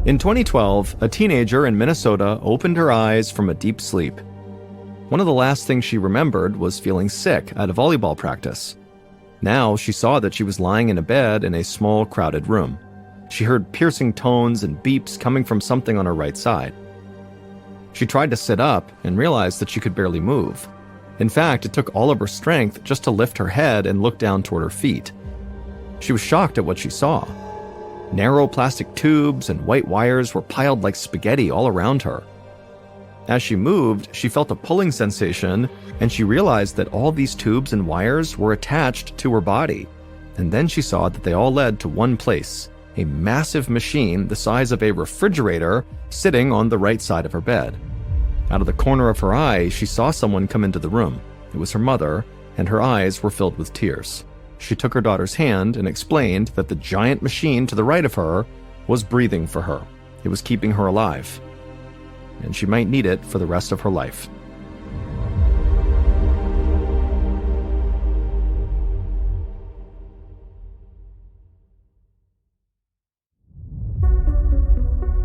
In 2012, a teenager in Minnesota opened her eyes from a deep sleep. One of the last things she remembered was feeling sick at a volleyball practice. Now she saw that she was lying in a bed in a small, crowded room. She heard piercing tones and beeps coming from something on her right side. She tried to sit up and realized that she could barely move. In fact, it took all of her strength just to lift her head and look down toward her feet. She was shocked at what she saw. Narrow plastic tubes and white wires were piled like spaghetti all around her. As she moved, she felt a pulling sensation, and she realized that all these tubes and wires were attached to her body. And then she saw that they all led to one place, a massive machine the size of a refrigerator sitting on the right side of her bed. Out of the corner of her eye, she saw someone come into the room. It was her mother, and her eyes were filled with tears. She took her daughter's hand and explained that the giant machine to the right of her was breathing for her. It was keeping her alive, and she might need it for the rest of her life.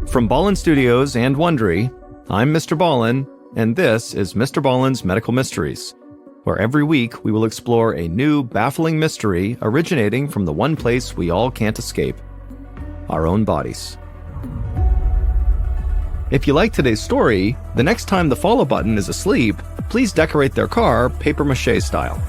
From Ballen Studios and Wondery, I'm MrBallen, and this is MrBallen's Medical Mysteries, where every week we will explore a new, baffling mystery originating from the one place we all can't escape: our own bodies. If you like today's story, the next time the follow button is asleep, please decorate their car papier-mâché style.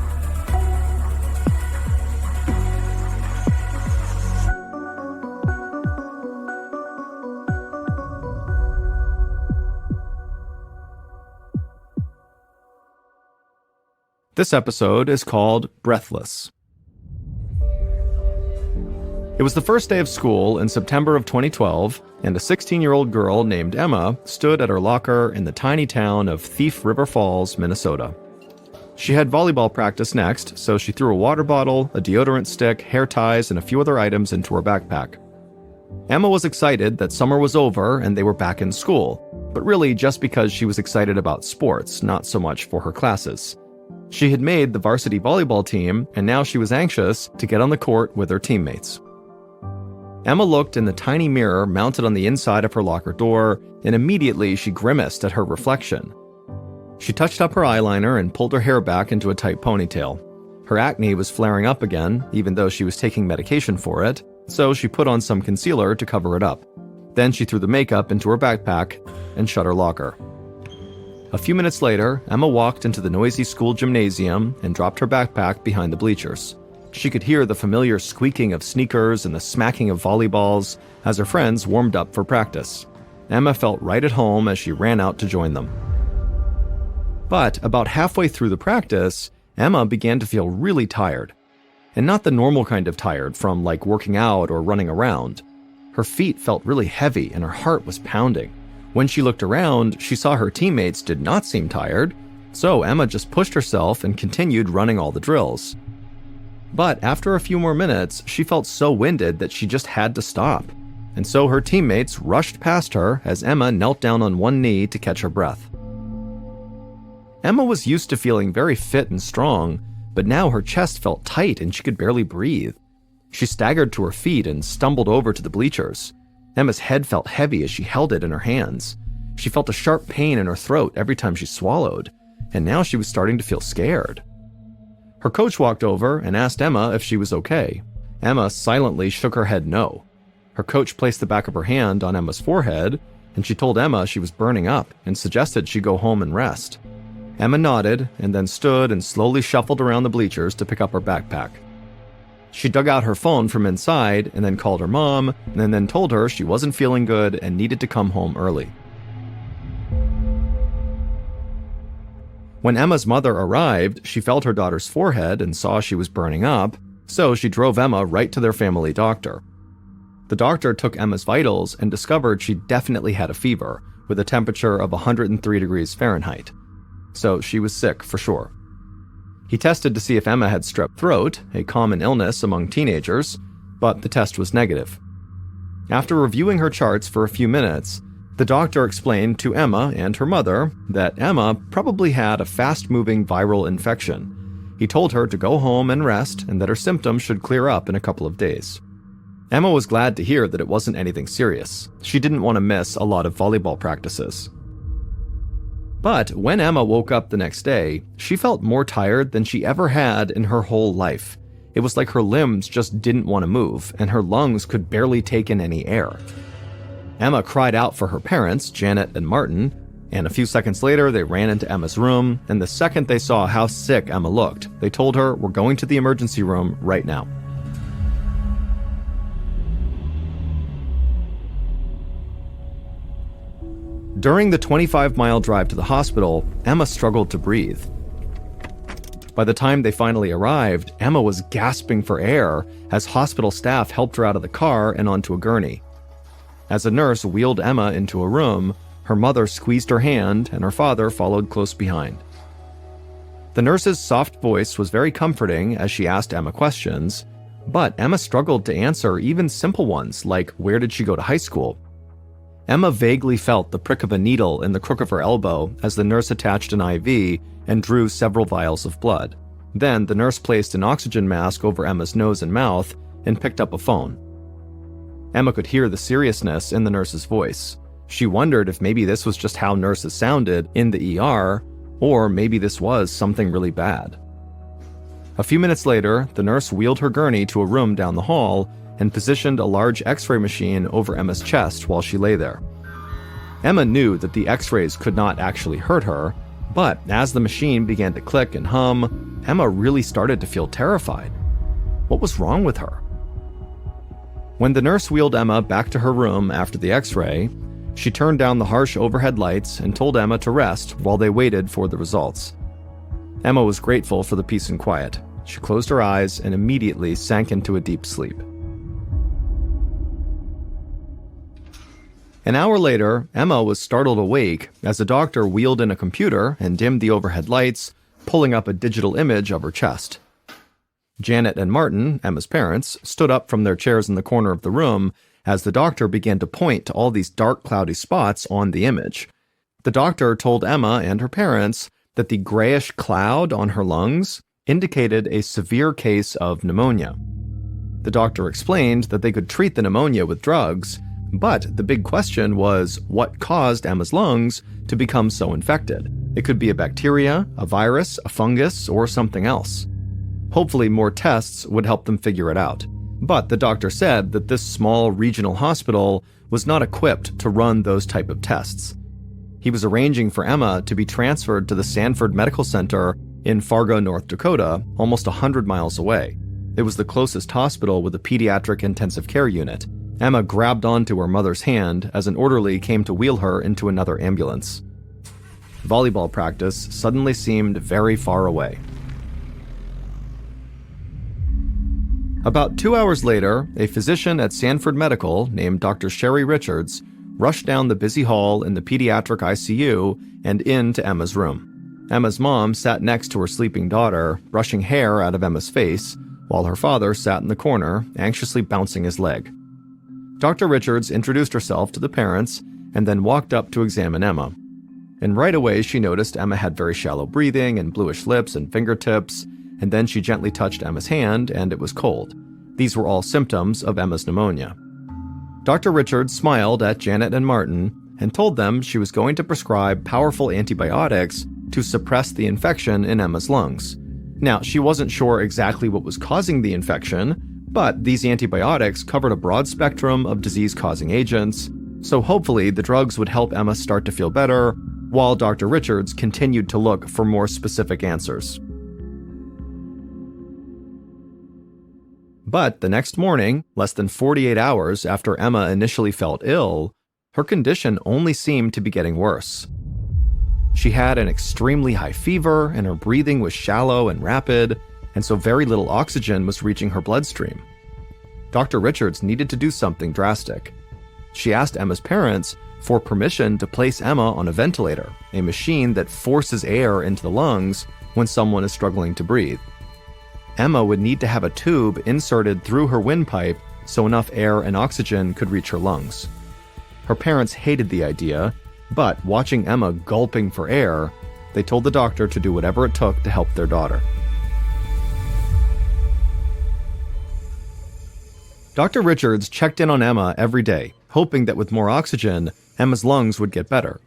This episode is called Breathless. It was the first day of school in September of 2012, and a 16-year-old girl named Emma stood at her locker in the tiny town of Thief River Falls, Minnesota. She had volleyball practice next, so she threw a water bottle, a deodorant stick, hair ties, and a few other items into her backpack. Emma was excited that summer was over and they were back in school, but really just because she was excited about sports, not so much for her classes. She had made the varsity volleyball team, and now she was anxious to get on the court with her teammates. Emma looked in the tiny mirror mounted on the inside of her locker door, and immediately she grimaced at her reflection. She touched up her eyeliner and pulled her hair back into a tight ponytail. Her acne was flaring up again, even though she was taking medication for it, so she put on some concealer to cover it up. Then she threw the makeup into her backpack and shut her locker. A few minutes later, Emma walked into the noisy school gymnasium and dropped her backpack behind the bleachers. She could hear the familiar squeaking of sneakers and the smacking of volleyballs as her friends warmed up for practice. Emma felt right at home as she ran out to join them. But about halfway through the practice, Emma began to feel really tired. And not the normal kind of tired from like working out or running around. Her feet felt really heavy and her heart was pounding. When she looked around, she saw her teammates did not seem tired, so Emma just pushed herself and continued running all the drills. But after a few more minutes, she felt so winded that she just had to stop. And so her teammates rushed past her as Emma knelt down on one knee to catch her breath. Emma was used to feeling very fit and strong, but now her chest felt tight and she could barely breathe. She staggered to her feet and stumbled over to the bleachers. Emma's head felt heavy as she held it in her hands. She felt a sharp pain in her throat every time she swallowed, and now she was starting to feel scared. Her coach walked over and asked Emma if she was okay. Emma silently shook her head no. Her coach placed the back of her hand on Emma's forehead, and she told Emma she was burning up and suggested she go home and rest. Emma nodded and then stood and slowly shuffled around the bleachers to pick up her backpack. She dug out her phone from inside and then called her mom and then told her she wasn't feeling good and needed to come home early. When Emma's mother arrived, she felt her daughter's forehead and saw she was burning up, so she drove Emma right to their family doctor. The doctor took Emma's vitals and discovered she definitely had a fever, with a temperature of 103 degrees Fahrenheit. So she was sick for sure. He tested to see if Emma had strep throat, a common illness among teenagers, but the test was negative. After reviewing her charts for a few minutes, the doctor explained to Emma and her mother that Emma probably had a fast-moving viral infection. He told her to go home and rest and that her symptoms should clear up in a couple of days. Emma was glad to hear that it wasn't anything serious. She didn't want to miss a lot of volleyball practices. But when Emma woke up the next day, she felt more tired than she ever had in her whole life. It was like her limbs just didn't want to move, and her lungs could barely take in any air. Emma cried out for her parents, Janet and Martin, and a few seconds later they ran into Emma's room, and the second they saw how sick Emma looked, they told her, "We're going to the emergency room right now." During the 25-mile drive to the hospital, Emma struggled to breathe. By the time they finally arrived, Emma was gasping for air as hospital staff helped her out of the car and onto a gurney. As a nurse wheeled Emma into a room, her mother squeezed her hand and her father followed close behind. The nurse's soft voice was very comforting as she asked Emma questions, but Emma struggled to answer even simple ones like where did she go to high school. Emma vaguely felt the prick of a needle in the crook of her elbow as the nurse attached an IV and drew several vials of blood. Then the nurse placed an oxygen mask over Emma's nose and mouth and picked up a phone. Emma could hear the seriousness in the nurse's voice. She wondered if maybe this was just how nurses sounded in the ER, or maybe this was something really bad. A few minutes later, the nurse wheeled her gurney to a room down the hall and positioned a large X-ray machine over Emma's chest while she lay there. Emma knew that the X-rays could not actually hurt her, but as the machine began to click and hum, Emma really started to feel terrified. What was wrong with her? When the nurse wheeled Emma back to her room after the X-ray, she turned down the harsh overhead lights and told Emma to rest while they waited for the results. Emma was grateful for the peace and quiet. She closed her eyes and immediately sank into a deep sleep. An hour later, Emma was startled awake as a doctor wheeled in a computer and dimmed the overhead lights, pulling up a digital image of her chest. Janet and Martin, Emma's parents, stood up from their chairs in the corner of the room as the doctor began to point to all these dark, cloudy spots on the image. The doctor told Emma and her parents that the grayish cloud on her lungs indicated a severe case of pneumonia. The doctor explained that they could treat the pneumonia with drugs, but the big question was what caused Emma's lungs to become so infected. It could be a bacteria, a virus, a fungus, or something else. Hopefully more tests would help them figure it out. But the doctor said that this small regional hospital was not equipped to run those type of tests. He was arranging for Emma to be transferred to the Sanford Medical Center in Fargo, North Dakota, almost 100 miles away. It was the closest hospital with a pediatric intensive care unit. Emma grabbed onto her mother's hand as an orderly came to wheel her into another ambulance. Volleyball practice suddenly seemed very far away. About 2 hours later, a physician at Sanford Medical named Dr. Sherry Richards rushed down the busy hall in the pediatric ICU and into Emma's room. Emma's mom sat next to her sleeping daughter, brushing hair out of Emma's face, while her father sat in the corner, anxiously bouncing his leg. Dr. Richards introduced herself to the parents and then walked up to examine Emma. And right away she noticed Emma had very shallow breathing and bluish lips and fingertips, and then she gently touched Emma's hand and it was cold. These were all symptoms of Emma's pneumonia. Dr. Richards smiled at Janet and Martin and told them she was going to prescribe powerful antibiotics to suppress the infection in Emma's lungs. Now, she wasn't sure exactly what was causing the infection, but these antibiotics covered a broad spectrum of disease-causing agents, so hopefully the drugs would help Emma start to feel better, while Dr. Richards continued to look for more specific answers. But the next morning, less than 48 hours after Emma initially felt ill, her condition only seemed to be getting worse. She had an extremely high fever, and her breathing was shallow and rapid, and so very little oxygen was reaching her bloodstream. Dr. Richards needed to do something drastic. She asked Emma's parents for permission to place Emma on a ventilator, a machine that forces air into the lungs when someone is struggling to breathe. Emma would need to have a tube inserted through her windpipe so enough air and oxygen could reach her lungs. Her parents hated the idea, but watching Emma gulping for air, they told the doctor to do whatever it took to help their daughter. Dr. Richards checked in on Emma every day, hoping that with more oxygen, Emma's lungs would get better.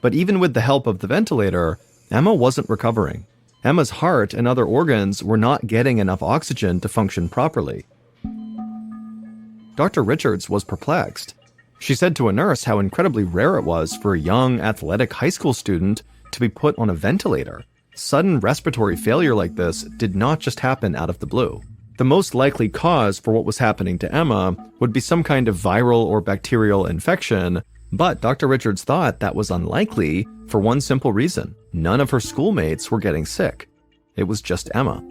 But even with the help of the ventilator, Emma wasn't recovering. Emma's heart and other organs were not getting enough oxygen to function properly. Dr. Richards was perplexed. She said to a nurse how incredibly rare it was for a young, athletic high school student to be put on a ventilator. Sudden respiratory failure like this did not just happen out of the blue. The most likely cause for what was happening to Emma would be some kind of viral or bacterial infection, but Dr. Richards thought that was unlikely for one simple reason. None of her schoolmates were getting sick. It was just Emma.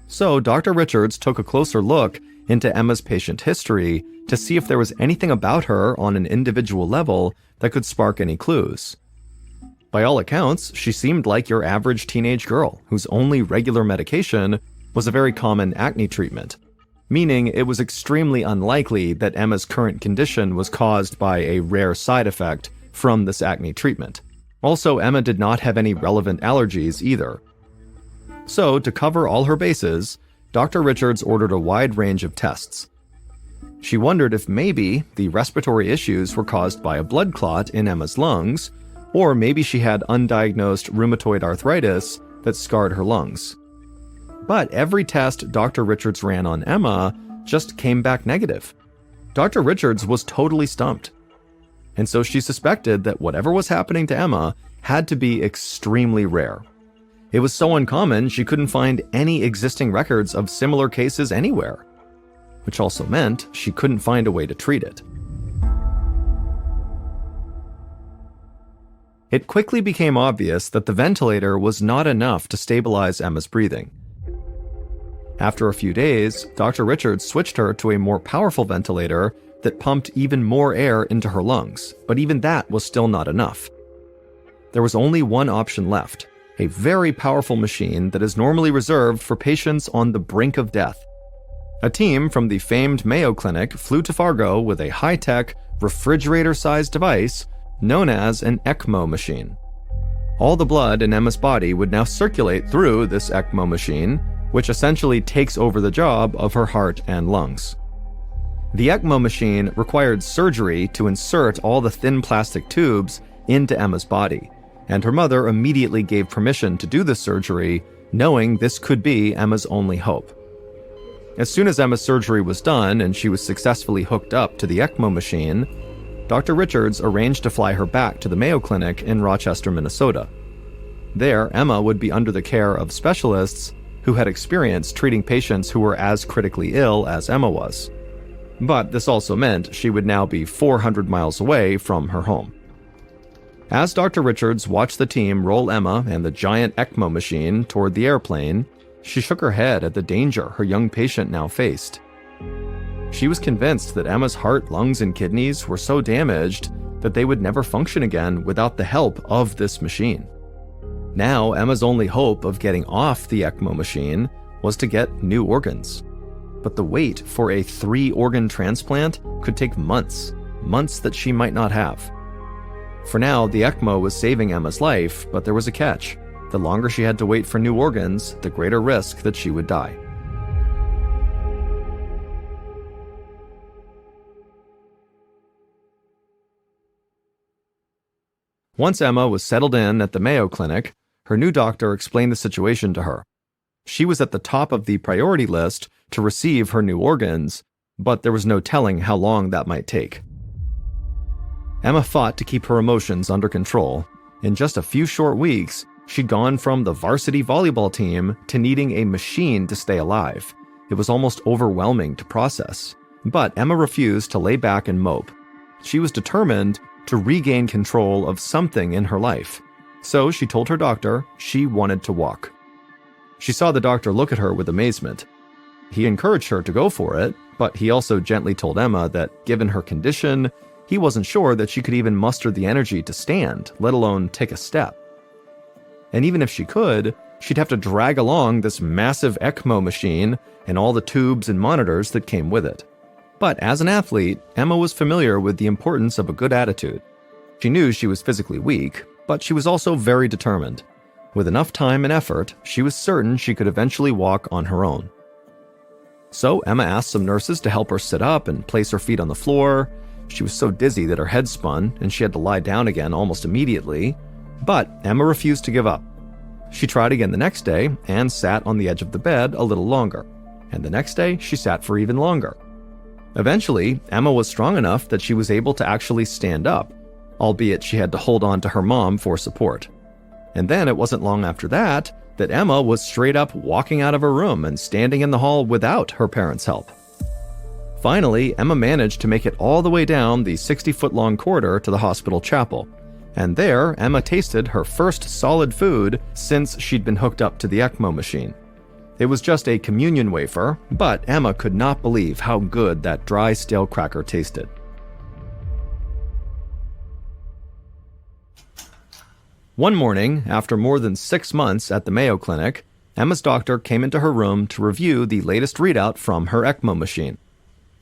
So Dr. Richards took a closer look into Emma's patient history to see if there was anything about her on an individual level that could spark any clues. By all accounts, she seemed like your average teenage girl whose only regular medication was a very common acne treatment, meaning it was extremely unlikely that Emma's current condition was caused by a rare side effect from this acne treatment. Also, Emma did not have any relevant allergies either. So, to cover all her bases, Dr. Richards ordered a wide range of tests. She wondered if maybe the respiratory issues were caused by a blood clot in Emma's lungs, or maybe she had undiagnosed rheumatoid arthritis that scarred her lungs. But every test Dr. Richards ran on Emma just came back negative. Dr. Richards was totally stumped. And so she suspected that whatever was happening to Emma had to be extremely rare. It was so uncommon she couldn't find any existing records of similar cases anywhere, which also meant she couldn't find a way to treat it. It quickly became obvious that the ventilator was not enough to stabilize Emma's breathing. After a few days, Dr. Richards switched her to a more powerful ventilator that pumped even more air into her lungs, but even that was still not enough. There was only one option left, a very powerful machine that is normally reserved for patients on the brink of death. A team from the famed Mayo Clinic flew to Fargo with a high-tech, refrigerator-sized device known as an ECMO machine. All the blood in Emma's body would now circulate through this ECMO machine, which essentially takes over the job of her heart and lungs. The ECMO machine required surgery to insert all the thin plastic tubes into Emma's body, and her mother immediately gave permission to do this surgery, knowing this could be Emma's only hope. As soon as Emma's surgery was done and she was successfully hooked up to the ECMO machine, Dr. Richards arranged to fly her back to the Mayo Clinic in Rochester, Minnesota. There, Emma would be under the care of specialists who had experience treating patients who were as critically ill as Emma was. But this also meant she would now be 400 miles away from her home. As Dr. Richards watched the team roll Emma and the giant ECMO machine toward the airplane, she shook her head at the danger her young patient now faced. She was convinced that Emma's heart, lungs, and kidneys were so damaged that they would never function again without the help of this machine. Now, Emma's only hope of getting off the ECMO machine was to get new organs. But the wait for a 3-organ transplant could take months that she might not have. For now, the ECMO was saving Emma's life, but there was a catch. The longer she had to wait for new organs, the greater risk that she would die. Once Emma was settled in at the Mayo Clinic, her new doctor explained the situation to her. She was at the top of the priority list to receive her new organs, but there was no telling how long that might take. Emma fought to keep her emotions under control. In just a few short weeks, she'd gone from the varsity volleyball team to needing a machine to stay alive. It was almost overwhelming to process. But Emma refused to lay back and mope. She was determined to regain control of something in her life. So she told her doctor she wanted to walk. She saw the doctor look at her with amazement. He encouraged her to go for it, but he also gently told Emma that given her condition, he wasn't sure that she could even muster the energy to stand, let alone take a step. And even if she could, she'd have to drag along this massive ECMO machine and all the tubes and monitors that came with it. But as an athlete, Emma was familiar with the importance of a good attitude. She knew she was physically weak, but she was also very determined. With enough time and effort, she was certain she could eventually walk on her own. So Emma asked some nurses to help her sit up and place her feet on the floor. She was so dizzy that her head spun, and she had to lie down again almost immediately. But Emma refused to give up. She tried again the next day and sat on the edge of the bed a little longer. And the next day, she sat for even longer. Eventually, Emma was strong enough that she was able to actually stand up, albeit she had to hold on to her mom for support. And then it wasn't long after that Emma was straight up walking out of her room and standing in the hall without her parents' help. Finally, Emma managed to make it all the way down the 60-foot-long corridor to the hospital chapel. And there, Emma tasted her first solid food since she'd been hooked up to the ECMO machine. It was just a communion wafer, but Emma could not believe how good that dry, stale cracker tasted. One morning, after more than 6 months at the Mayo Clinic, Emma's doctor came into her room to review the latest readout from her ECMO machine.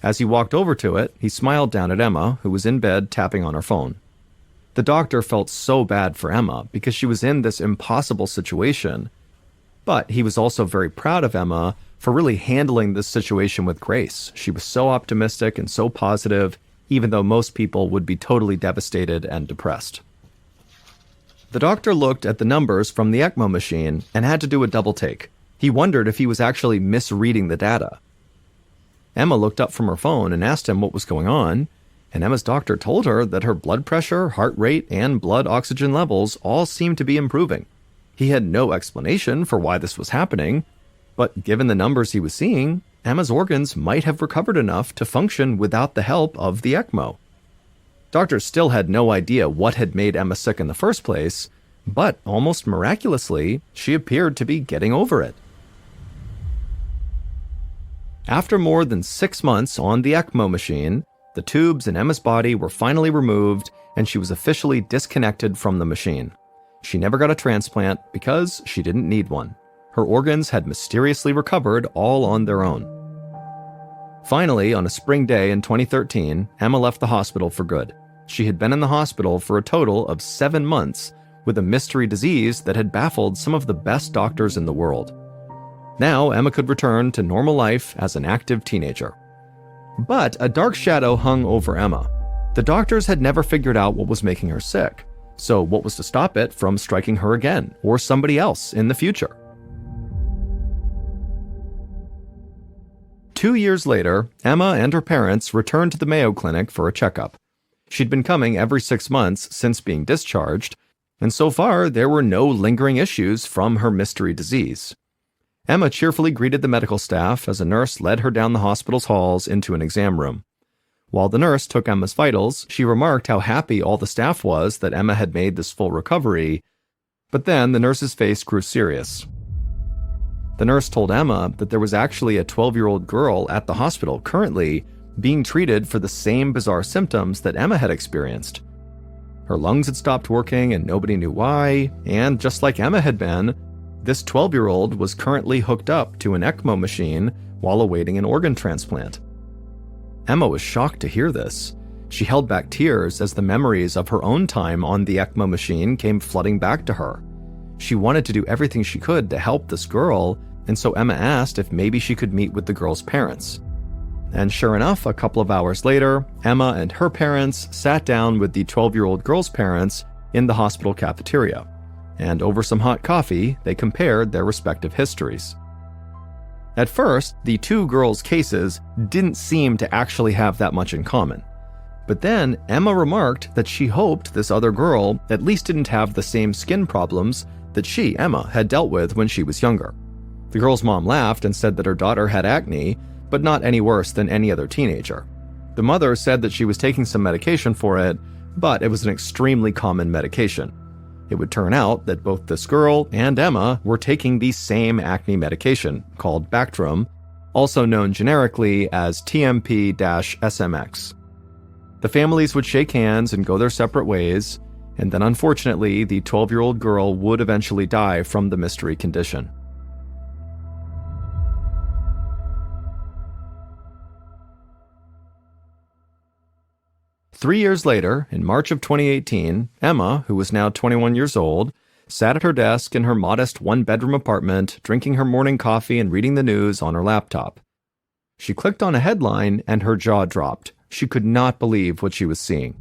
As he walked over to it, he smiled down at Emma, who was in bed tapping on her phone. The doctor felt so bad for Emma because she was in this impossible situation, but he was also very proud of Emma for really handling this situation with grace. She was so optimistic and so positive, even though most people would be totally devastated and depressed. The doctor looked at the numbers from the ECMO machine and had to do a double take. He wondered if he was actually misreading the data. Emma looked up from her phone and asked him what was going on, and Emma's doctor told her that her blood pressure, heart rate, and blood oxygen levels all seemed to be improving. He had no explanation for why this was happening, but given the numbers he was seeing, Emma's organs might have recovered enough to function without the help of the ECMO. Doctors still had no idea what had made Emma sick in the first place, but almost miraculously, she appeared to be getting over it. After more than 6 months on the ECMO machine, the tubes in Emma's body were finally removed and she was officially disconnected from the machine. She never got a transplant because she didn't need one. Her organs had mysteriously recovered all on their own. Finally, on a spring day in 2013, Emma left the hospital for good. She had been in the hospital for a total of 7 months with a mystery disease that had baffled some of the best doctors in the world. Now, Emma could return to normal life as an active teenager. But a dark shadow hung over Emma. The doctors had never figured out what was making her sick. So what was to stop it from striking her again, or somebody else in the future? 2 years later, Emma and her parents returned to the Mayo Clinic for a checkup. She'd been coming every 6 months since being discharged, and so far there were no lingering issues from her mystery disease. Emma cheerfully greeted the medical staff as a nurse led her down the hospital's halls into an exam room. While the nurse took Emma's vitals, she remarked how happy all the staff was that Emma had made this full recovery, but then the nurse's face grew serious. The nurse told Emma that there was actually a 12-year-old girl at the hospital currently being treated for the same bizarre symptoms that Emma had experienced. Her lungs had stopped working and nobody knew why, and just like Emma had been, this 12-year-old was currently hooked up to an ECMO machine while awaiting an organ transplant. Emma was shocked to hear this. She held back tears as the memories of her own time on the ECMO machine came flooding back to her. She wanted to do everything she could to help this girl, and so Emma asked if maybe she could meet with the girl's parents. And sure enough, a couple of hours later, Emma and her parents sat down with the 12-year-old girl's parents in the hospital cafeteria. And over some hot coffee, they compared their respective histories. At first, the two girls' cases didn't seem to actually have that much in common. But then, Emma remarked that she hoped this other girl at least didn't have the same skin problems that she, Emma, had dealt with when she was younger. The girl's mom laughed and said that her daughter had acne, but not any worse than any other teenager. The mother said that she was taking some medication for it, but it was an extremely common medication. It would turn out that both this girl and Emma were taking the same acne medication, called Bactrim, also known generically as TMP-SMX. The families would shake hands and go their separate ways, and then unfortunately, the 12-year-old girl would eventually die from the mystery condition. Three years later, in March of 2018, Emma, who was now 21 years old, sat at her desk in her modest one-bedroom apartment, drinking her morning coffee and reading the news on her laptop. She clicked on a headline and her jaw dropped. She could not believe what she was seeing.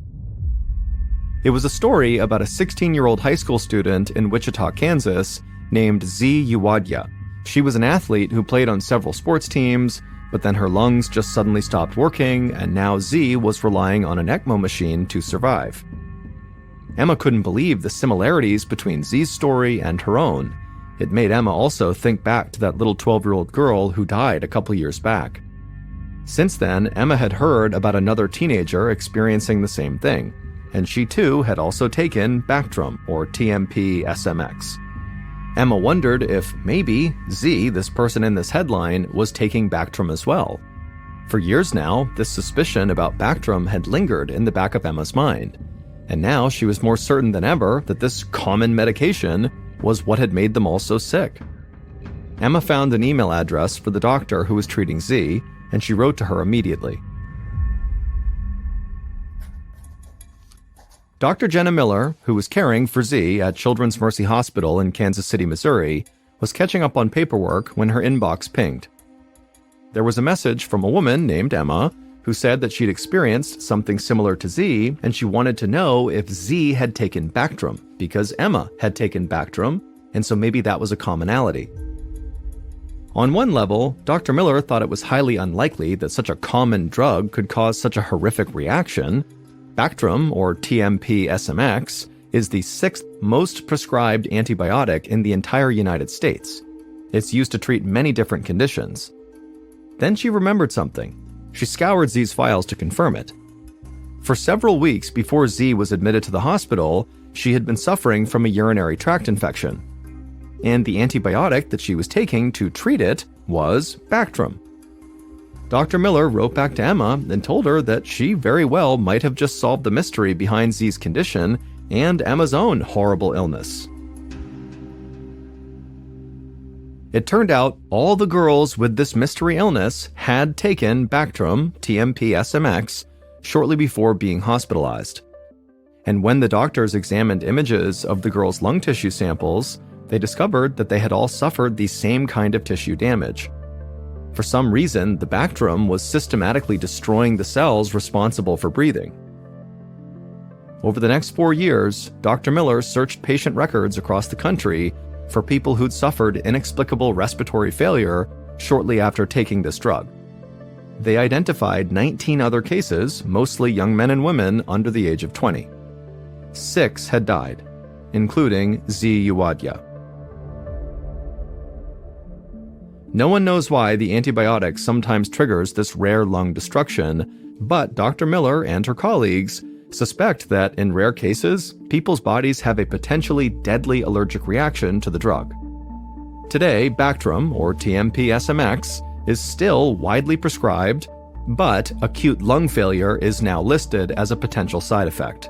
It was a story about a 16-year-old high school student in Wichita, Kansas, named Z Uwadya. She was an athlete who played on several sports teams, but then her lungs just suddenly stopped working, and now Z was relying on an ECMO machine to survive. Emma couldn't believe the similarities between Z's story and her own. It made Emma also think back to that little 12-year-old girl who died a couple years back. Since then, Emma had heard about another teenager experiencing the same thing, and she too had also taken Bactrim, or TMP-SMX. Emma wondered if maybe Z, this person in this headline, was taking Bactrim as well. For years now, this suspicion about Bactrim had lingered in the back of Emma's mind, and now she was more certain than ever that this common medication was what had made them all so sick. Emma found an email address for the doctor who was treating Z, and she wrote to her immediately. Dr. Jenna Miller, who was caring for Z at Children's Mercy Hospital in Kansas City, Missouri, was catching up on paperwork when her inbox pinged. There was a message from a woman named Emma who said that she'd experienced something similar to Z, and she wanted to know if Z had taken Bactrim, because Emma had taken Bactrim, and so maybe that was a commonality. On one level, Dr. Miller thought it was highly unlikely that such a common drug could cause such a horrific reaction. Bactrim, or TMP-SMX, is the 6th most prescribed antibiotic in the entire United States. It's used to treat many different conditions. Then she remembered something. She scoured Z's files to confirm it. For several weeks before Z was admitted to the hospital, she had been suffering from a urinary tract infection. And the antibiotic that she was taking to treat it was Bactrim. Dr. Miller wrote back to Emma and told her that she very well might have just solved the mystery behind Z's condition and Emma's own horrible illness. It turned out all the girls with this mystery illness had taken Bactrim, TMP-SMX, shortly before being hospitalized. And when the doctors examined images of the girls' lung tissue samples, they discovered that they had all suffered the same kind of tissue damage. For some reason, the Bactrim was systematically destroying the cells responsible for breathing. Over the next 4 years, Dr. Miller searched patient records across the country for people who'd suffered inexplicable respiratory failure shortly after taking this drug. They identified 19 other cases, mostly young men and women under the age of 20. 6 had died, including Z Uwadya. No one knows why the antibiotic sometimes triggers this rare lung destruction, but Dr. Miller and her colleagues suspect that in rare cases, people's bodies have a potentially deadly allergic reaction to the drug. Today, Bactrim, or TMP-SMX, is still widely prescribed, but acute lung failure is now listed as a potential side effect.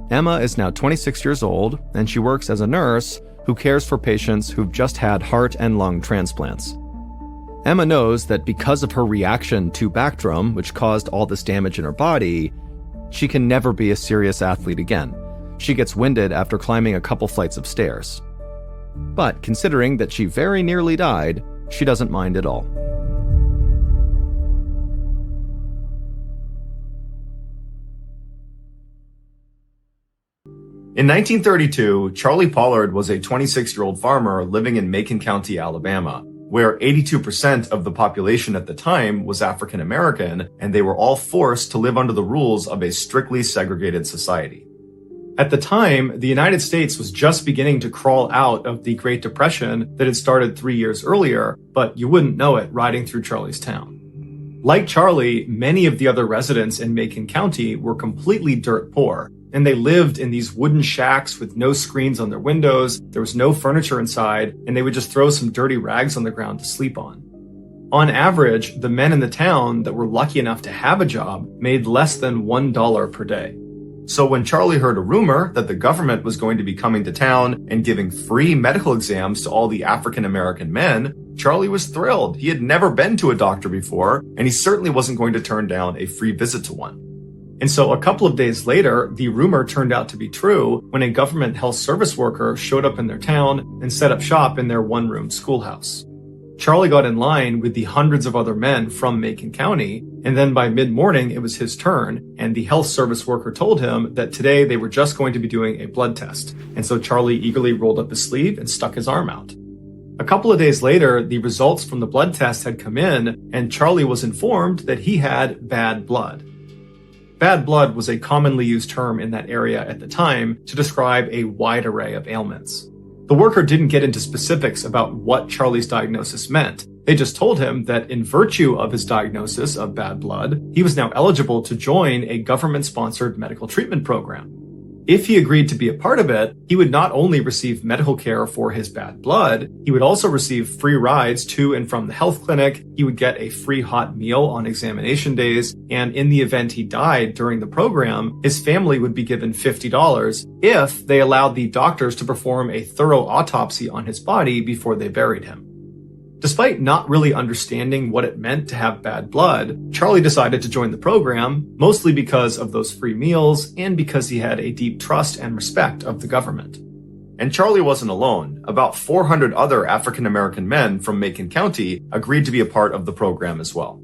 Emma is now 26 years old, and she works as a nurse who cares for patients who've just had heart and lung transplants. Emma knows that because of her reaction to Bactrim, which caused all this damage in her body, she can never be a serious athlete again. She gets winded after climbing a couple flights of stairs. But considering that she very nearly died, she doesn't mind at all. In 1932, Charlie Pollard was a 26-year-old farmer living in Macon County, Alabama, where 82% of the population at the time was African American, and they were all forced to live under the rules of a strictly segregated society. At the time, the United States was just beginning to crawl out of the Great Depression that had started 3 years earlier, but you wouldn't know it riding through Charlie's town. Like Charlie, many of the other residents in Macon County were completely dirt poor, and they lived in these wooden shacks with no screens on their windows, there was no furniture inside, and they would just throw some dirty rags on the ground to sleep on. On average, the men in the town that were lucky enough to have a job made less than $1 per day. So when Charlie heard a rumor that the government was going to be coming to town and giving free medical exams to all the African American men, Charlie was thrilled. He had never been to a doctor before, and he certainly wasn't going to turn down a free visit to one. And so a couple of days later, the rumor turned out to be true when a government health service worker showed up in their town and set up shop in their one-room schoolhouse. Charlie got in line with the hundreds of other men from Macon County, and then by mid-morning it was his turn, and the health service worker told him that today they were just going to be doing a blood test. And so Charlie eagerly rolled up his sleeve and stuck his arm out. A couple of days later, the results from the blood test had come in, and Charlie was informed that he had bad blood. Bad blood was a commonly used term in that area at the time to describe a wide array of ailments. The worker didn't get into specifics about what Charlie's diagnosis meant. They just told him that in virtue of his diagnosis of bad blood, he was now eligible to join a government-sponsored medical treatment program. If he agreed to be a part of it, he would not only receive medical care for his bad blood, he would also receive free rides to and from the health clinic, he would get a free hot meal on examination days, and in the event he died during the program, his family would be given $50 if they allowed the doctors to perform a thorough autopsy on his body before they buried him. Despite not really understanding what it meant to have bad blood, Charlie decided to join the program, mostly because of those free meals and because he had a deep trust and respect of the government. And Charlie wasn't alone. About 400 other African-American men from Macon County agreed to be a part of the program as well.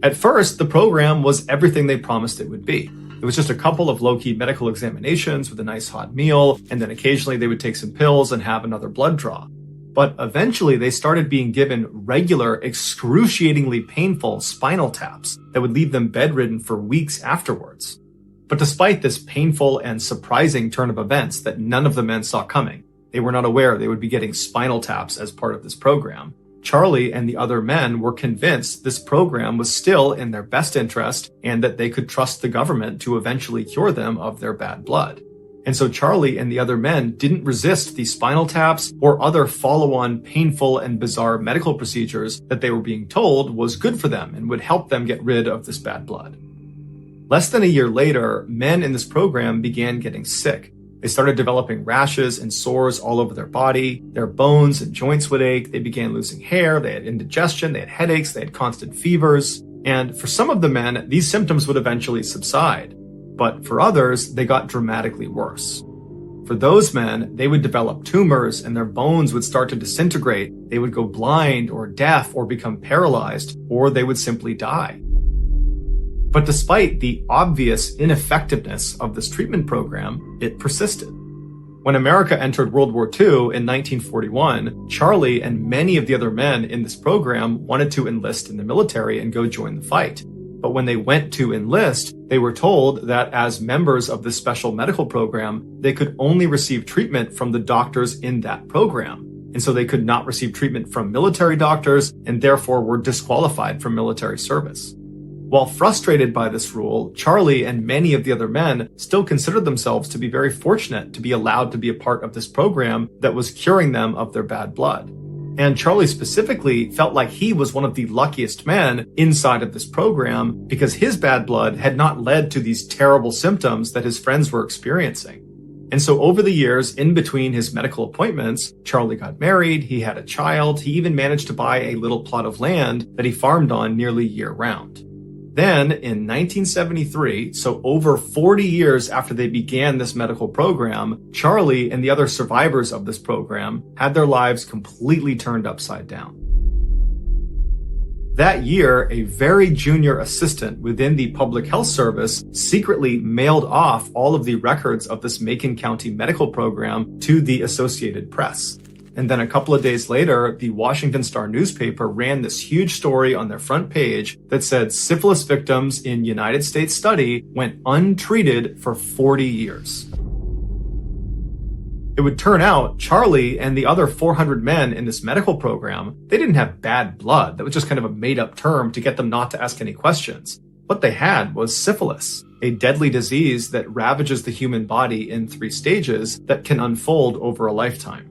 At first, the program was everything they promised it would be. It was just a couple of low-key medical examinations with a nice hot meal, and then occasionally they would take some pills and have another blood draw. But eventually they started being given regular, excruciatingly painful spinal taps that would leave them bedridden for weeks afterwards. But despite this painful and surprising turn of events that none of the men saw coming, they were not aware they would be getting spinal taps as part of this program. Charlie and the other men were convinced this program was still in their best interest and that they could trust the government to eventually cure them of their bad blood. And so Charlie and the other men didn't resist the spinal taps or other follow-on painful and bizarre medical procedures that they were being told was good for them and would help them get rid of this bad blood. Less than a year later, men in this program began getting sick. They started developing rashes and sores all over their body. Their bones and joints would ache. They began losing hair. They had indigestion. They had headaches. They had constant fevers. And for some of the men, these symptoms would eventually subside. But for others, they got dramatically worse. For those men, they would develop tumors and their bones would start to disintegrate. They would go blind or deaf or become paralyzed, or they would simply die. But despite the obvious ineffectiveness of this treatment program, it persisted. When America entered World War II in 1941, Charlie and many of the other men in this program wanted to enlist in the military and go join the fight. But when they went to enlist, they were told that as members of this special medical program, they could only receive treatment from the doctors in that program. And so they could not receive treatment from military doctors and therefore were disqualified from military service. While frustrated by this rule, Charlie and many of the other men still considered themselves to be very fortunate to be allowed to be a part of this program that was curing them of their bad blood. And Charlie specifically felt like he was one of the luckiest men inside of this program because his bad blood had not led to these terrible symptoms that his friends were experiencing. And so over the years, in between his medical appointments, Charlie got married, he had a child, he even managed to buy a little plot of land that he farmed on nearly year-round. Then, in 1973, so over 40 years after they began this medical program, Charlie and the other survivors of this program had their lives completely turned upside down. That year, a very junior assistant within the Public Health Service secretly mailed off all of the records of this Macon County medical program to the Associated Press. And then a couple of days later, the Washington Star newspaper ran this huge story on their front page that said syphilis victims in United States study went untreated for 40 years. It would turn out Charlie and the other 400 men in this medical program, they didn't have bad blood. That was just kind of a made-up term to get them not to ask any questions. What they had was syphilis, a deadly disease that ravages the human body in 3 stages that can unfold over a lifetime.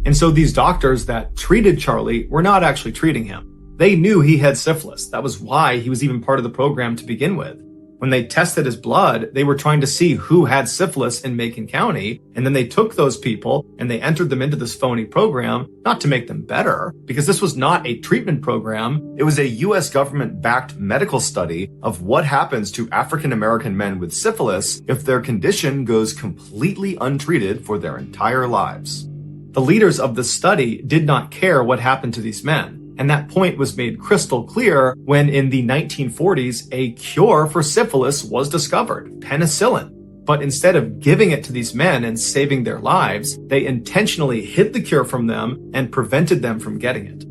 And so these doctors that treated Charlie were not actually treating him. They knew he had syphilis. That was why he was even part of the program to begin with. When they tested his blood, they were trying to see who had syphilis in Macon County, and then they took those people and they entered them into this phony program, not to make them better, because this was not a treatment program. It was a U.S. government-backed medical study of what happens to African-American men with syphilis if their condition goes completely untreated for their entire lives. The leaders of the study did not care what happened to these men, and that point was made crystal clear when in the 1940s a cure for syphilis was discovered, penicillin. But instead of giving it to these men and saving their lives, they intentionally hid the cure from them and prevented them from getting it.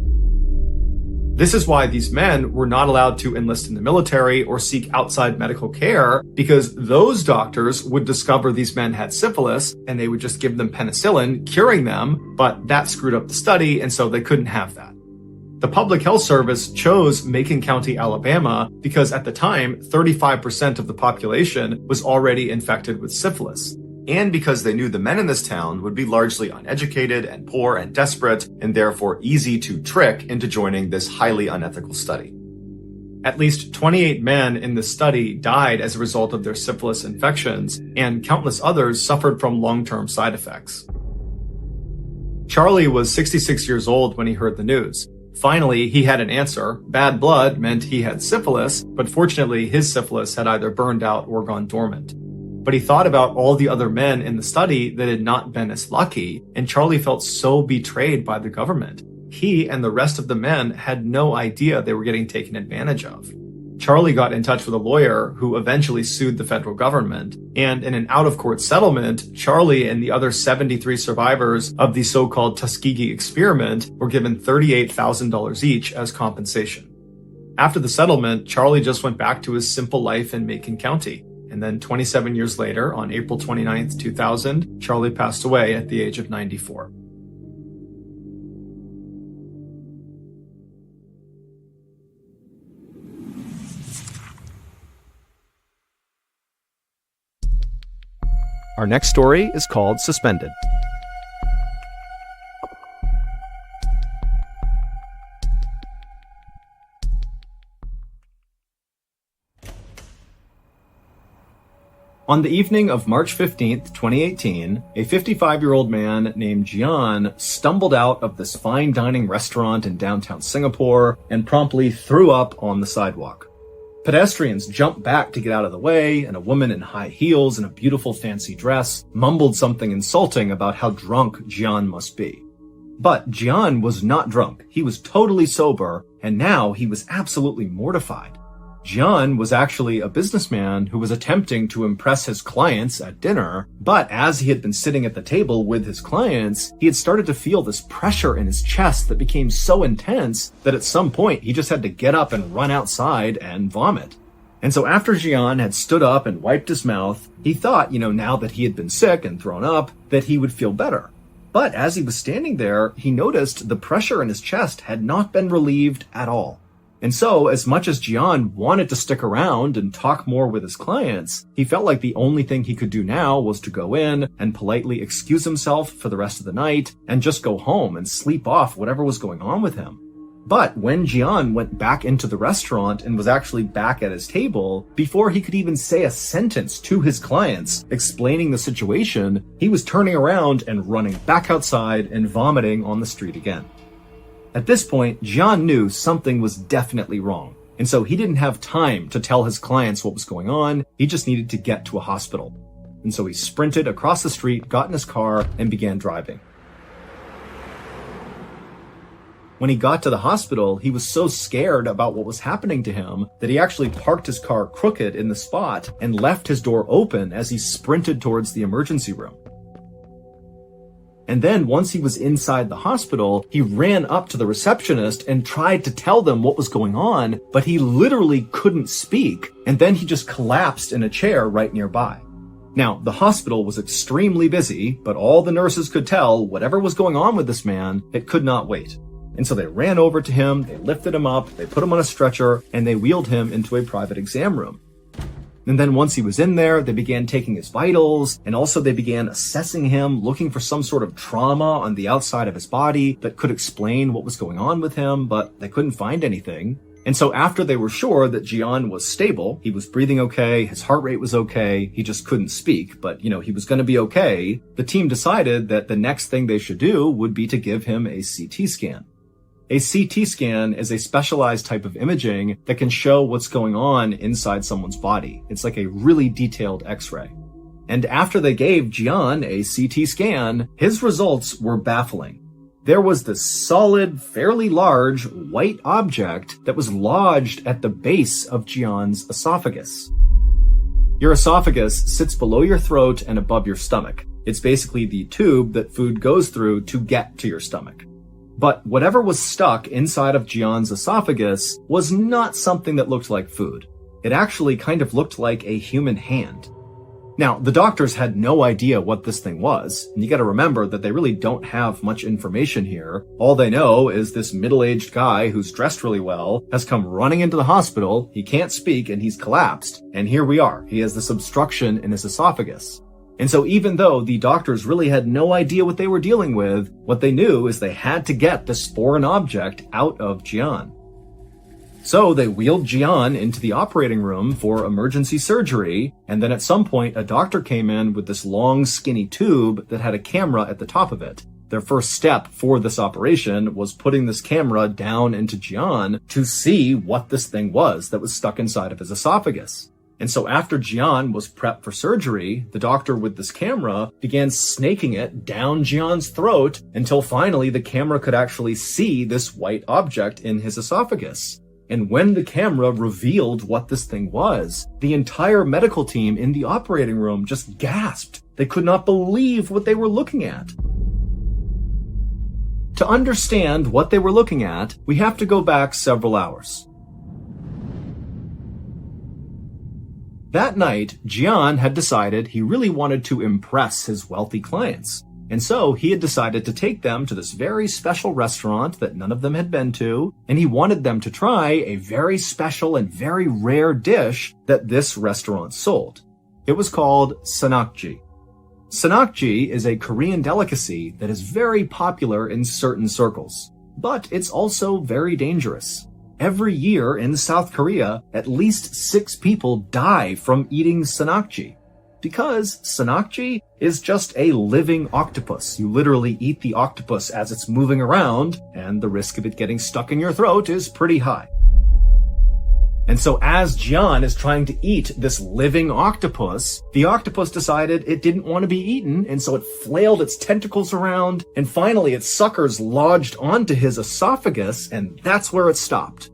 This is why these men were not allowed to enlist in the military or seek outside medical care, because those doctors would discover these men had syphilis and they would just give them penicillin, curing them, but that screwed up the study, and so they couldn't have that. The Public Health Service chose Macon County, Alabama, because at the time, 35% of the population was already infected with syphilis. And because they knew the men in this town would be largely uneducated and poor and desperate, and therefore easy to trick into joining this highly unethical study. At least 28 men in the study died as a result of their syphilis infections, and countless others suffered from long-term side effects. Charlie was 66 years old when he heard the news. Finally, he had an answer. Bad blood meant he had syphilis, but fortunately his syphilis had either burned out or gone dormant. But he thought about all the other men in the study that had not been as lucky, and Charlie felt so betrayed by the government. He and the rest of the men had no idea they were getting taken advantage of. Charlie got in touch with a lawyer who eventually sued the federal government, and in an out-of-court settlement, Charlie and the other 73 survivors of the so-called Tuskegee experiment were given $38,000 each as compensation. After the settlement, Charlie just went back to his simple life in Macon County. And then 27 years later, on April 29th, 2000, Charlie passed away at the age of 94. Our next story is called Suspended. On the evening of March 15th, 2018, a 55-year-old man named Jian stumbled out of this fine dining restaurant in downtown Singapore and promptly threw up on the sidewalk. Pedestrians jumped back to get out of the way, and a woman in high heels and a beautiful fancy dress mumbled something insulting about how drunk Jian must be. But Jian was not drunk. He was totally sober, and now he was absolutely mortified. Jian was actually a businessman who was attempting to impress his clients at dinner, but as he had been sitting at the table with his clients, he had started to feel this pressure in his chest that became so intense that at some point he just had to get up and run outside and vomit. And so after Jian had stood up and wiped his mouth, he thought, now that he had been sick and thrown up, that he would feel better. But as he was standing there, he noticed the pressure in his chest had not been relieved at all. And so, as much as Jian wanted to stick around and talk more with his clients, he felt like the only thing he could do now was to go in and politely excuse himself for the rest of the night and just go home and sleep off whatever was going on with him. But when Jian went back into the restaurant and was actually back at his table, before he could even say a sentence to his clients explaining the situation, he was turning around and running back outside and vomiting on the street again. At this point, Jian knew something was definitely wrong, and so he didn't have time to tell his clients what was going on. He just needed to get to a hospital. And so he sprinted across the street, got in his car, and began driving. When he got to the hospital, he was so scared about what was happening to him that he actually parked his car crooked in the spot and left his door open as he sprinted towards the emergency room. And then once he was inside the hospital, he ran up to the receptionist and tried to tell them what was going on, but he literally couldn't speak, and then he just collapsed in a chair right nearby. Now, the hospital was extremely busy, but all the nurses could tell whatever was going on with this man, it could not wait. And so they ran over to him, they lifted him up, they put him on a stretcher, and they wheeled him into a private exam room. And then once he was in there, they began taking his vitals, and also they began assessing him, looking for some sort of trauma on the outside of his body that could explain what was going on with him, but they couldn't find anything. And so after they were sure that Jian was stable, he was breathing okay, his heart rate was okay, he just couldn't speak, but he was going to be okay, the team decided that the next thing they should do would be to give him a CT scan. A CT scan is a specialized type of imaging that can show what's going on inside someone's body. It's like a really detailed X-ray. And after they gave Jian a CT scan, his results were baffling. There was this solid, fairly large, white object that was lodged at the base of Jian's esophagus. Your esophagus sits below your throat and above your stomach. It's basically the tube that food goes through to get to your stomach. But whatever was stuck inside of Jian's esophagus was not something that looked like food. It actually kind of looked like a human hand. Now, the doctors had no idea what this thing was, and you gotta remember that they really don't have much information here. All they know is this middle-aged guy who's dressed really well has come running into the hospital, he can't speak, and he's collapsed. And here we are, he has this obstruction in his esophagus. And so even though the doctors really had no idea what they were dealing with, what they knew is they had to get this foreign object out of Jian. So they wheeled Jian into the operating room for emergency surgery, and then at some point a doctor came in with this long skinny tube that had a camera at the top of it. Their first step for this operation was putting this camera down into Jian to see what this thing was that was stuck inside of his esophagus. And so after Jian was prepped for surgery, the doctor with this camera began snaking it down Jian's throat until finally the camera could actually see this white object in his esophagus. And when the camera revealed what this thing was, the entire medical team in the operating room just gasped. They could not believe what they were looking at. To understand what they were looking at, we have to go back several hours. That night, Jian had decided he really wanted to impress his wealthy clients. And so he had decided to take them to this very special restaurant that none of them had been to, and he wanted them to try a very special and very rare dish that this restaurant sold. It was called sanakji. Sanakji is a Korean delicacy that is very popular in certain circles, but it's also very dangerous. Every year in South Korea, at least 6 people die from eating sanakji. Because sanakji is just a living octopus. You literally eat the octopus as it's moving around, and the risk of it getting stuck in your throat is pretty high. And so as Jian is trying to eat this living octopus, the octopus decided it didn't want to be eaten, and so it flailed its tentacles around, and finally its suckers lodged onto his esophagus, and that's where it stopped.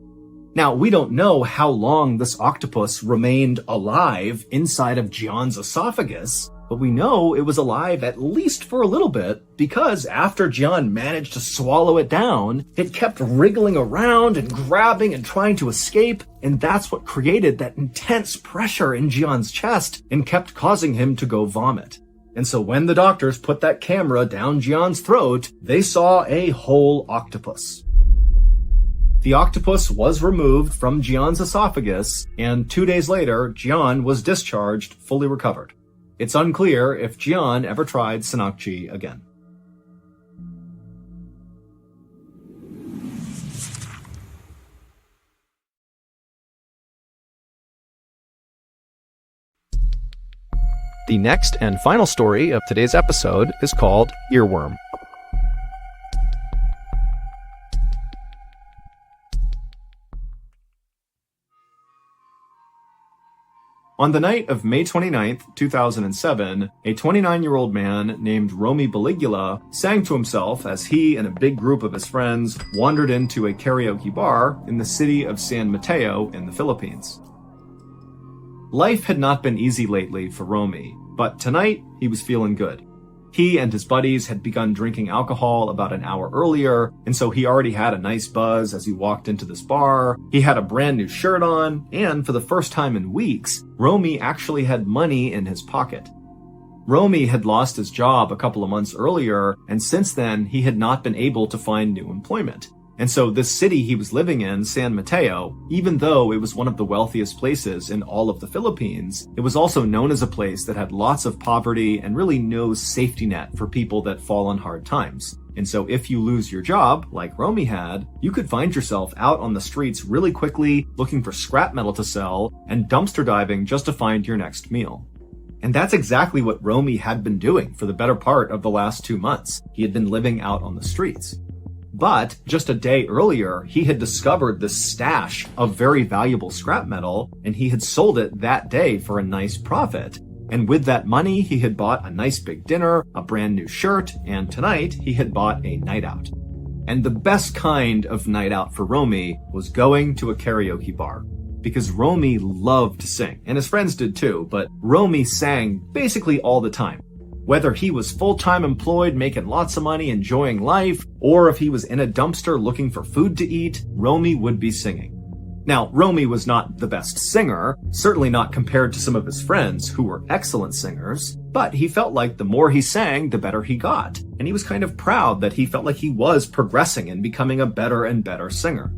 Now, we don't know how long this octopus remained alive inside of Jian's esophagus, but we know it was alive at least for a little bit, because after Jian managed to swallow it down, it kept wriggling around and grabbing and trying to escape, and that's what created that intense pressure in Jian's chest and kept causing him to go vomit. And so when the doctors put that camera down Jian's throat, they saw a whole octopus. The octopus was removed from Jian's esophagus, and 2 days later, Jian was discharged, fully recovered. It's unclear if Jian ever tried sanakji again. The next and final story of today's episode is called Earworm. On the night of May 29th, 2007, a 29-year-old man named Romy Baligula sang to himself as he and a big group of his friends wandered into a karaoke bar in the city of San Mateo in the Philippines. Life had not been easy lately for Romy, but tonight he was feeling good. He and his buddies had begun drinking alcohol about an hour earlier, and so he already had a nice buzz as he walked into this bar. He had a brand new shirt on, and for the first time in weeks, Romy actually had money in his pocket. Romy had lost his job a couple of months earlier, and since then, he had not been able to find new employment. And so this city he was living in, San Mateo, even though it was one of the wealthiest places in all of the Philippines, it was also known as a place that had lots of poverty and really no safety net for people that fall on hard times. And so if you lose your job, like Romy had, you could find yourself out on the streets really quickly, looking for scrap metal to sell, and dumpster diving just to find your next meal. And that's exactly what Romy had been doing for the better part of the last 2 months. He had been living out on the streets. But just a day earlier, he had discovered this stash of very valuable scrap metal, and he had sold it that day for a nice profit. And with that money, he had bought a nice big dinner, a brand new shirt, and tonight he had bought a night out. And the best kind of night out for Romy was going to a karaoke bar. Because Romy loved to sing, and his friends did too, but Romy sang basically all the time. Whether he was full-time employed, making lots of money, enjoying life, or if he was in a dumpster looking for food to eat, Romy would be singing. Now, Romy was not the best singer, certainly not compared to some of his friends who were excellent singers, but he felt like the more he sang, the better he got. And he was kind of proud that he felt like he was progressing and becoming a better and better singer.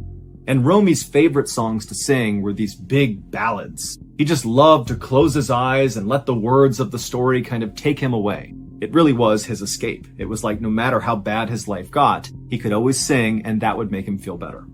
And Romy's favorite songs to sing were these big ballads. He just loved to close his eyes and let the words of the story kind of take him away. It really was his escape. It was like no matter how bad his life got, he could always sing and that would make him feel better.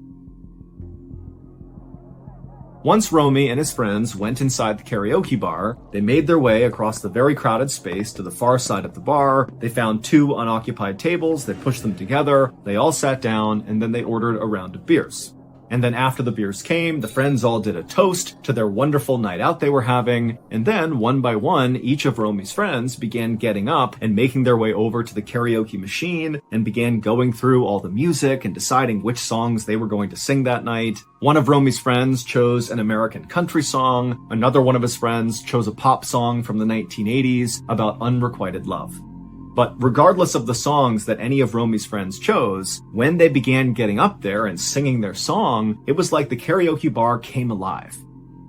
Once Romy and his friends went inside the karaoke bar, they made their way across the very crowded space to the far side of the bar. They found 2 unoccupied tables, they pushed them together, they all sat down, and then they ordered a round of beers. And then after the beers came, the friends all did a toast to their wonderful night out they were having, and then one by one, each of Romy's friends began getting up and making their way over to the karaoke machine and began going through all the music and deciding which songs they were going to sing that night. One of Romy's friends chose an American country song, another one of his friends chose a pop song from the 1980s about unrequited love. But regardless of the songs that any of Romy's friends chose, when they began getting up there and singing their song, it was like the karaoke bar came alive.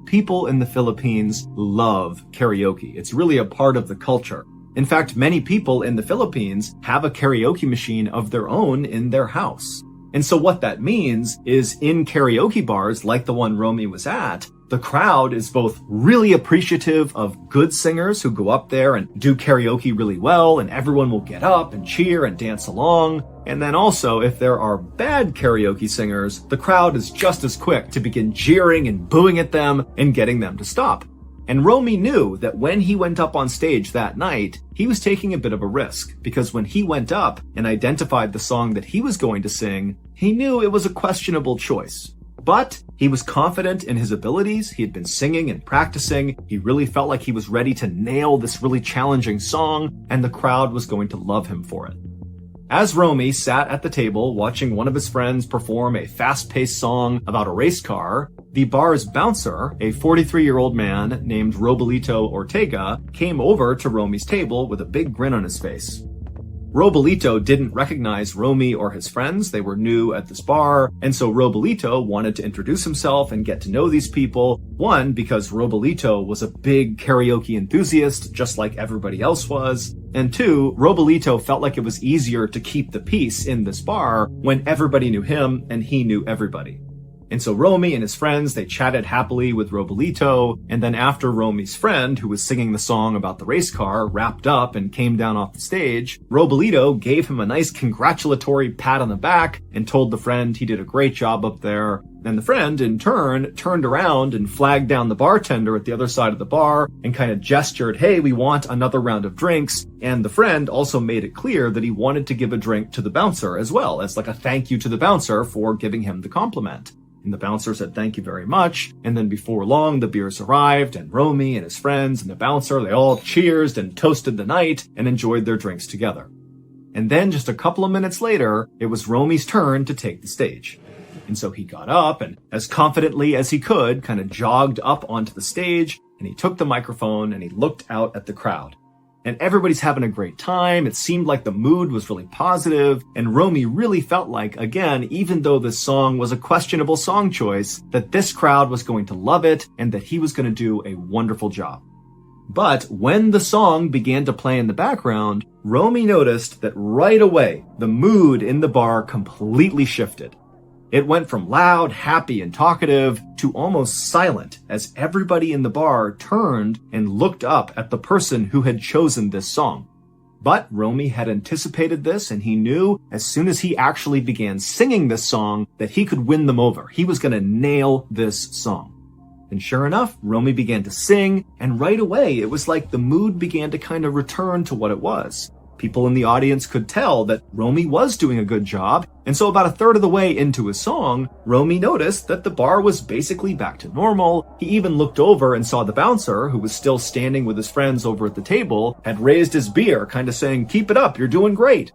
People in the Philippines love karaoke. It's really a part of the culture. In fact, many people in the Philippines have a karaoke machine of their own in their house. And so what that means is in karaoke bars like the one Romy was at, the crowd is both really appreciative of good singers who go up there and do karaoke really well, and everyone will get up and cheer and dance along. And then also, if there are bad karaoke singers, the crowd is just as quick to begin jeering and booing at them and getting them to stop. And Romy knew that when he went up on stage that night, he was taking a bit of a risk, because when he went up and identified the song that he was going to sing, he knew it was a questionable choice. But he was confident in his abilities. He had been singing and practicing. He really felt like he was ready to nail this really challenging song, and the crowd was going to love him for it. As Romy sat at the table watching one of his friends perform a fast-paced song about a race car, the bar's bouncer, a 43-year-old man named Robalito Ortega, came over to Romy's table with a big grin on his face. Robalito didn't recognize Romy or his friends. They were new at this bar, and so Robalito wanted to introduce himself and get to know these people. One, because Robalito was a big karaoke enthusiast, just like everybody else was. And two, Robalito felt like it was easier to keep the peace in this bar when everybody knew him and he knew everybody. And so Romy and his friends, they chatted happily with Robalito, and then after Romy's friend, who was singing the song about the race car, wrapped up and came down off the stage, Robalito gave him a nice congratulatory pat on the back and told the friend he did a great job up there. And the friend, in turn, turned around and flagged down the bartender at the other side of the bar and kind of gestured, hey, we want another round of drinks. And the friend also made it clear that he wanted to give a drink to the bouncer as well, as like a thank you to the bouncer for giving him the compliment. And the bouncer said, thank you very much. And then before long, the beers arrived, and Romy and his friends and the bouncer, they all cheersed and toasted the night and enjoyed their drinks together. And then just a couple of minutes later, it was Romy's turn to take the stage. And so he got up and, as confidently as he could, kind of jogged up onto the stage, and he took the microphone and he looked out at the crowd. And everybody's having a great time. It seemed like the mood was really positive, and Romy really felt like, again, even though this song was a questionable song choice, that this crowd was going to love it and that he was going to do a wonderful job. But when the song began to play in the background, Romy noticed that right away, the mood in the bar completely shifted. It went from loud, happy, and talkative to almost silent as everybody in the bar turned and looked up at the person who had chosen this song. But Romy had anticipated this, and he knew as soon as he actually began singing this song that he could win them over. He was going to nail this song. And sure enough, Romy began to sing, and right away it was like the mood began to kind of return to what it was. People in the audience could tell that Romy was doing a good job, and so about a third of the way into his song, Romy noticed that the bar was basically back to normal. He even looked over and saw the bouncer, who was still standing with his friends over at the table, had raised his beer, kind of saying, "Keep it up, you're doing great."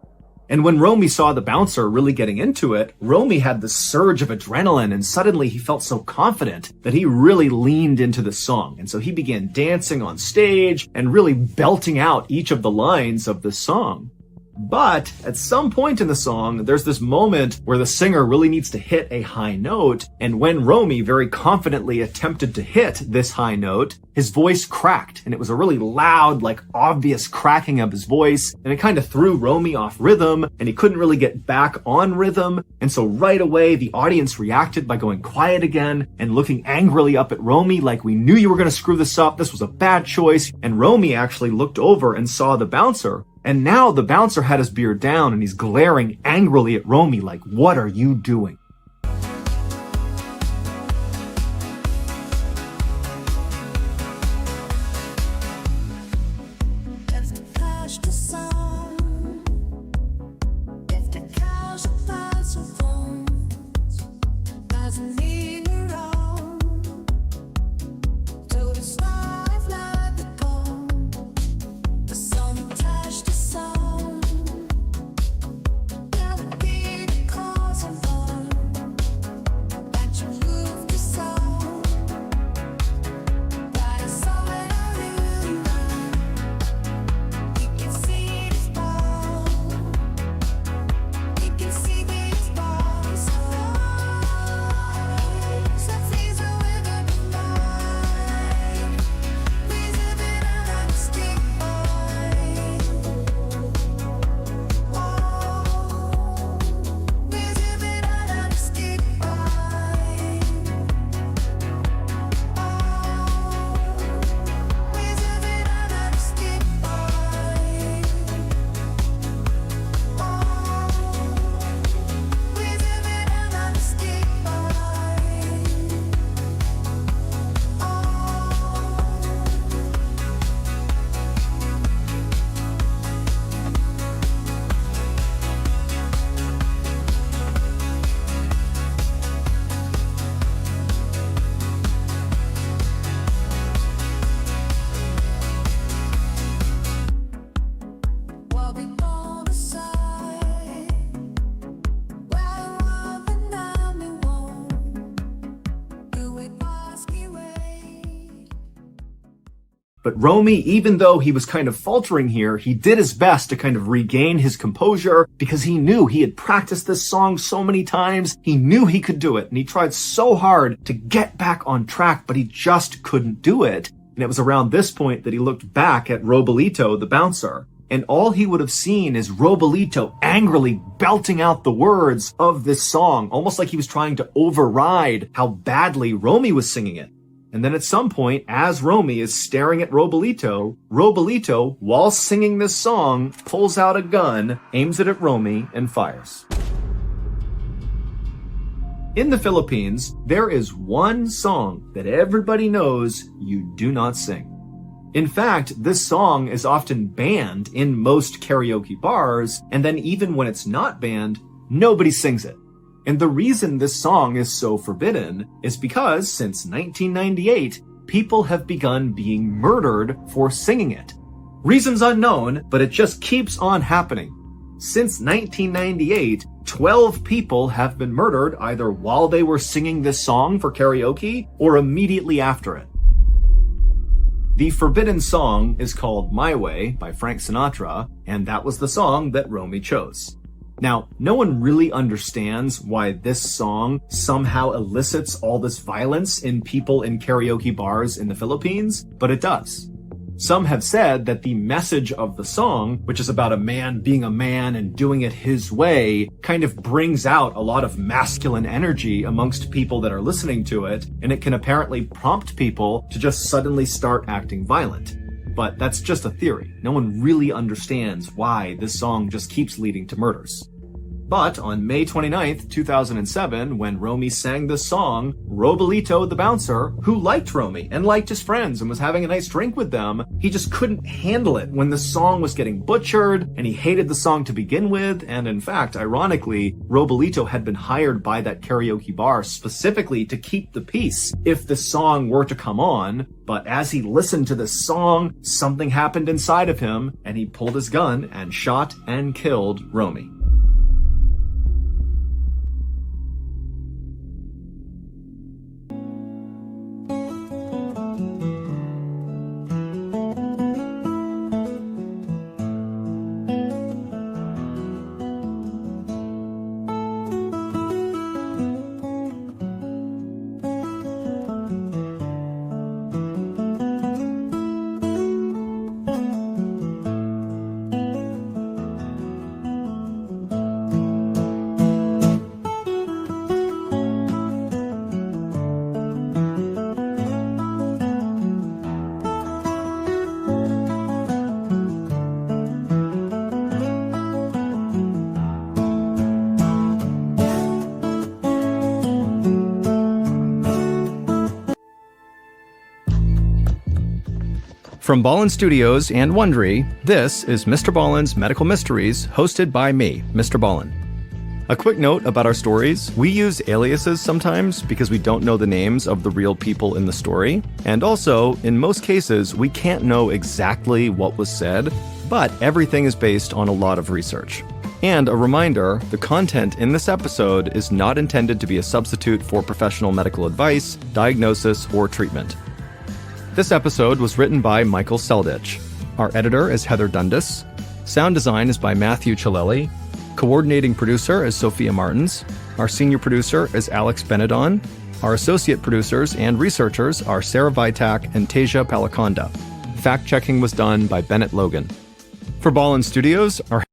And when Romy saw the bouncer really getting into it, Romy had this surge of adrenaline, and suddenly he felt so confident that he really leaned into the song. And so he began dancing on stage and really belting out each of the lines of the song. But at some point in the song, there's this moment where the singer really needs to hit a high note, and when Romy very confidently attempted to hit this high note, his voice cracked, and it was a really loud, obvious cracking of his voice, and it kind of threw Romy off rhythm, and he couldn't really get back on rhythm, and so right away, the audience reacted by going quiet again and looking angrily up at Romy like, "We knew you were going to screw this up, this was a bad choice," and Romy actually looked over and saw the bouncer. And now the bouncer had his beard down and he's glaring angrily at Romy like, "What are you doing?" But Romy, even though he was kind of faltering here, he did his best to kind of regain his composure because he knew he had practiced this song so many times. He knew he could do it, and he tried so hard to get back on track, but he just couldn't do it. And it was around this point that he looked back at Robolito, the bouncer. And all he would have seen is Robolito angrily belting out the words of this song, almost like he was trying to override how badly Romy was singing it. And then at some point, as Romy is staring at Robolito, Robolito, while singing this song, pulls out a gun, aims it at Romy, and fires. In the Philippines, there is one song that everybody knows you do not sing. In fact, this song is often banned in most karaoke bars, and then even when it's not banned, nobody sings it. And the reason this song is so forbidden is because since 1998, people have begun being murdered for singing it. Reasons unknown, but it just keeps on happening. Since 1998, 12 people have been murdered either while they were singing this song for karaoke or immediately after it. The forbidden song is called My Way by Frank Sinatra, and that was the song that Romy chose. Now, no one really understands why this song somehow elicits all this violence in people in karaoke bars in the Philippines, but it does. Some have said that the message of the song, which is about a man being a man and doing it his way, kind of brings out a lot of masculine energy amongst people that are listening to it, and it can apparently prompt people to just suddenly start acting violent. But that's just a theory. No one really understands why this song just keeps leading to murders. But on May 29th, 2007, when Romy sang the song, Robalito the bouncer, who liked Romy and liked his friends and was having a nice drink with them, he just couldn't handle it when the song was getting butchered, and he hated the song to begin with, and in fact, ironically, Robalito had been hired by that karaoke bar specifically to keep the peace if the song were to come on. But as he listened to this song, something happened inside of him, and he pulled his gun and shot and killed Romy. From Ballen Studios and Wondery, this is Mr. Ballen's Medical Mysteries, hosted by me, Mr. Ballen. A quick note about our stories: we use aliases sometimes because we don't know the names of the real people in the story, and also, in most cases, we can't know exactly what was said, but everything is based on a lot of research. And a reminder, the content in this episode is not intended to be a substitute for professional medical advice, diagnosis, or treatment. This episode was written by Michael Selditch. Our editor is Heather Dundas. Sound design is by Matthew Chilelli. Coordinating producer is Sophia Martins. Our senior producer is Alex Benedon. Our associate producers and researchers are Sarah Vitak and Tasia Palakonda. Fact-checking was done by Bennett Logan. For Ballen Studios, our